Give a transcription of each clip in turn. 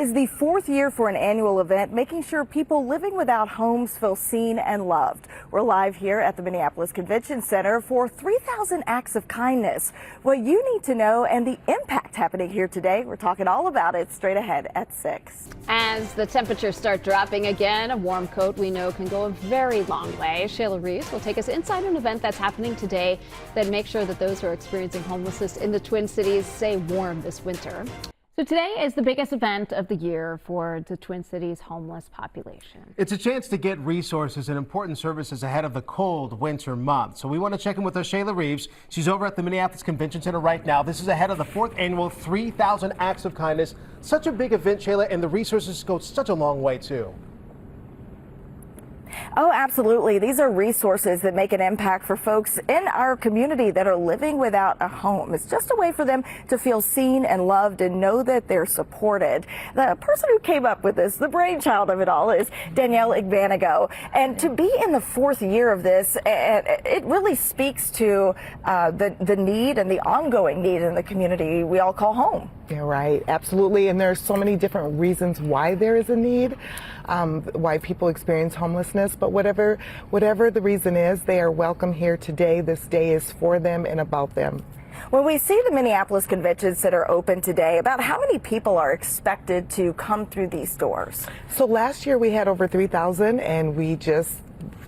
is the fourth year for an annual event, making sure people living without homes feel seen and loved. We're live here at the Minneapolis Convention Center for 3,000 Acts of Kindness. What you need to know and the impact happening here today. We're talking all about it straight ahead at 6. As the temperatures start dropping again, a warm coat we know can go a very long way. Shayla Reaves will take us inside an event that's happening today that makes sure that those who are experiencing homelessness in the Twin Cities stay warm this winter. So today is the biggest event of the year for the Twin Cities homeless population. It's a chance to get resources and important services ahead of the cold winter month. So we want to check in with our Shayla Reaves. She's over at the Minneapolis Convention Center right now. This is ahead of the 4th annual 3,000 Acts of Kindness. Such a big event, Shayla, and the resources go such a long way, too. Oh, absolutely. These are resources that make an impact for folks in our community that are living without a home. It's just a way for them to feel seen and loved and know that they're supported. The person who came up with this, the brainchild of it all, is Danielle Igbanugo. And to be in the 4th year of this, it really speaks to the need and the ongoing need in the community we all call home. Yeah, right. Absolutely. And there are so many different reasons why there is a need, why people experience homelessness. But whatever the reason is, they are welcome here today. This day is for them and about them. When we see the Minneapolis Convention Center open today, about how many people are expected to come through these doors? So last year we had over 3,000, and we just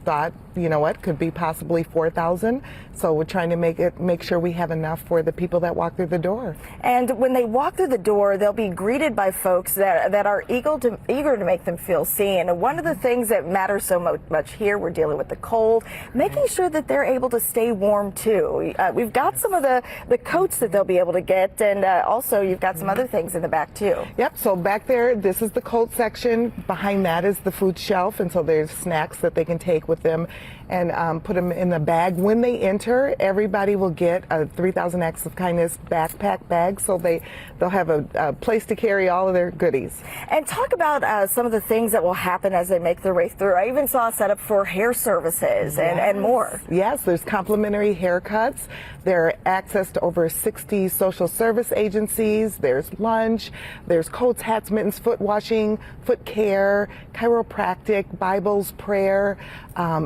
thought, you know what, could be possibly 4,000. So we're trying to make sure we have enough for the people that walk through the door. And when they walk through the door, they'll be greeted by folks that are eager to make them feel seen. And one of the things that matters so much here, we're dealing with the cold, making sure that they're able to stay warm too. We've got some of the coats that they'll be able to get, and also you've got some other things in the back too. Yep, so back there, this is the coat section. Behind that is the food shelf, and so there's snacks that they can take with them and put them in the bag. When they enter, everybody will get a 3,000 Acts of Kindness backpack bag, so they'll have a place to carry all of their goodies. And talk about some of the things that will happen as they make their way through. I even saw a setup for hair services and more. Yes, there's complimentary haircuts. There are access to over 60 social service agencies. There's lunch. There's coats, hats, mittens, foot washing, foot care, chiropractic, Bibles, prayer.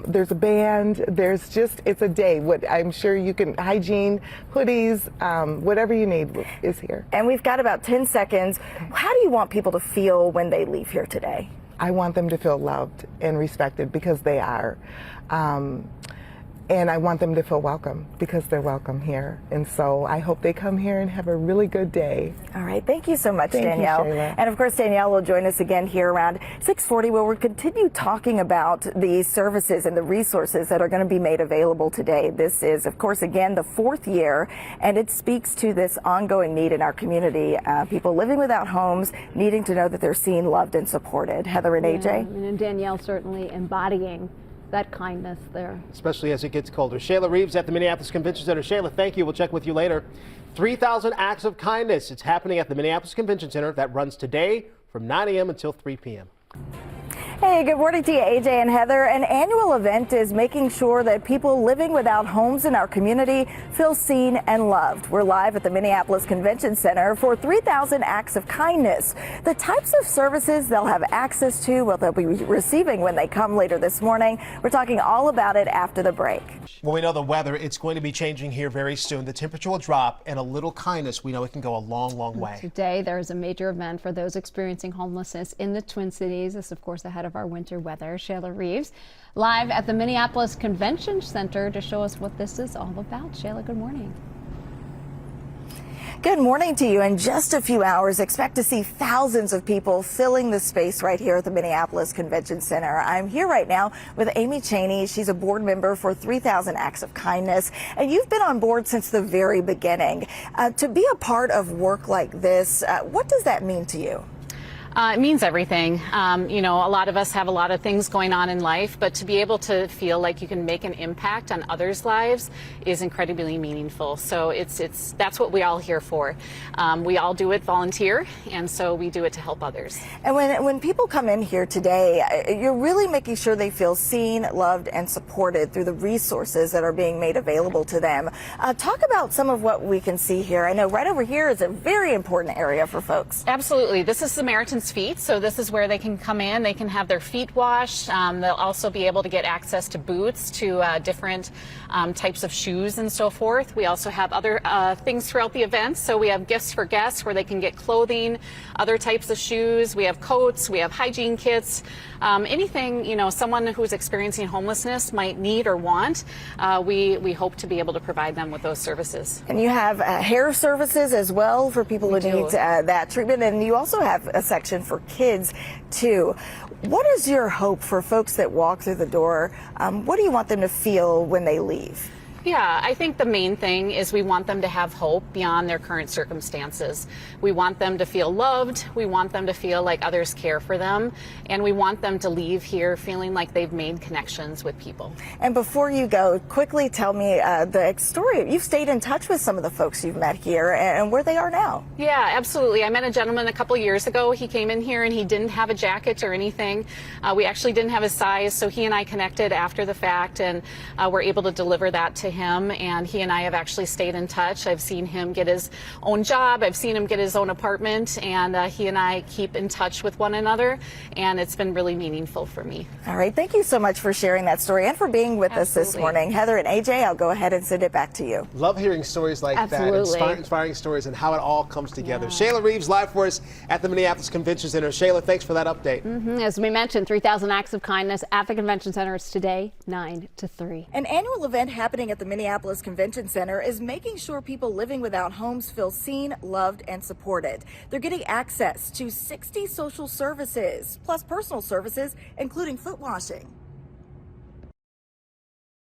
There's a band. There's just, it's a day. What I'm sure you can, hygiene, hoodies, whatever you need is here. And we've got about 10 seconds. How do you want people to feel when they leave here today? I want them to feel loved and respected because they are. And I want them to feel welcome because they're welcome here. And so I hope they come here and have a really good day. All right. Thank you so much, Thank Danielle. you, Shayla. And of course, Danielle will join us again here around 6:40, where we'll continue talking about the services and the resources that are going to be made available today. This is, of course, again, the 4th year, and it speaks to this ongoing need in our community. People living without homes, needing to know that they're seen, loved, and supported. Heather and AJ. And Danielle certainly embodying that kindness there. Especially as it gets colder. Shayla Reaves at the Minneapolis Convention Center. Shayla, thank you. We'll check with you later. 3,000 Acts of Kindness. It's happening at the Minneapolis Convention Center. That runs today from 9 a.m. until 3 p.m. Hey, good morning to you, AJ and Heather. An annual event is making sure that people living without homes in our community feel seen and loved. We're live at the Minneapolis Convention Center for 3,000 Acts of Kindness. The types of services they'll have access to, what they'll be receiving when they come later this morning. We're talking all about it after the break. Well, we know the weather, it's going to be changing here very soon. The temperature will drop, and a little kindness, we know it can go a long, long way. Today, there is a major event for those experiencing homelessness in the Twin Cities. This, of course, ahead of our winter weather. Shayla Reaves live at the Minneapolis Convention Center to show us what this is all about. Shayla, good morning. Good morning to you. In just a few hours, expect to see thousands of people filling the space right here at the Minneapolis Convention Center. I'm here right now with Amy Cheney. She's a board member for 3,000 Acts of Kindness, and you've been on board since the very beginning. To be a part of work like this, what does that mean to you? It means everything. You know, a lot of us have a lot of things going on in life, but to be able to feel like you can make an impact on others' lives is incredibly meaningful. So that's what we all here for. We all do it volunteer, and so we do it to help others. And when people come in here today, you're really making sure they feel seen, loved, and supported through the resources that are being made available to them. Talk about some of what we can see here. I know right over here is a very important area for folks. Absolutely. This is Samaritan children's feet. So this is where they can come in, they can have their feet washed. They'll also be able to get access to boots, to different types of shoes and so forth. We also have other things throughout the event. So we have gifts for guests where they can get clothing, other types of shoes. We have coats, we have hygiene kits, anything, you know, someone who's experiencing homelessness might need or want. We hope to be able to provide them with those services. And you have hair services as well for people who need that treatment, and you also have a section for kids too. What is your hope for folks that walk through the door? What do you want them to feel when they leave? Yeah, I think the main thing is we want them to have hope beyond their current circumstances. We want them to feel loved. We want them to feel like others care for them. And we want them to leave here feeling like they've made connections with people. And before you go, quickly tell me the story. You've stayed in touch with some of the folks you've met here and where they are now. Yeah, absolutely. I met a gentleman a couple years ago. He came in here and he didn't have a jacket or anything. We actually didn't have his size, so he and I connected after the fact and were able to deliver that to him, and he and I have actually stayed in touch. I've seen him get his own job, I've seen him get his own apartment, and he and I keep in touch with one another, and it's been really meaningful for me. All right, thank you so much for sharing that story and for being with us this morning. Heather and AJ, I'll go ahead and send it back to you. Love hearing stories like that, inspiring stories and how it all comes together. Shayla Reaves live for us at the Minneapolis Convention Center. Shayla, thanks for that update. As we mentioned, 3,000 acts of kindness at the Convention Center. It's today, 9 to 3. An annual event happening at the Minneapolis Convention Center is making sure people living without homes feel seen, loved, and supported. They're getting access to 60 social services, plus personal services, including foot washing.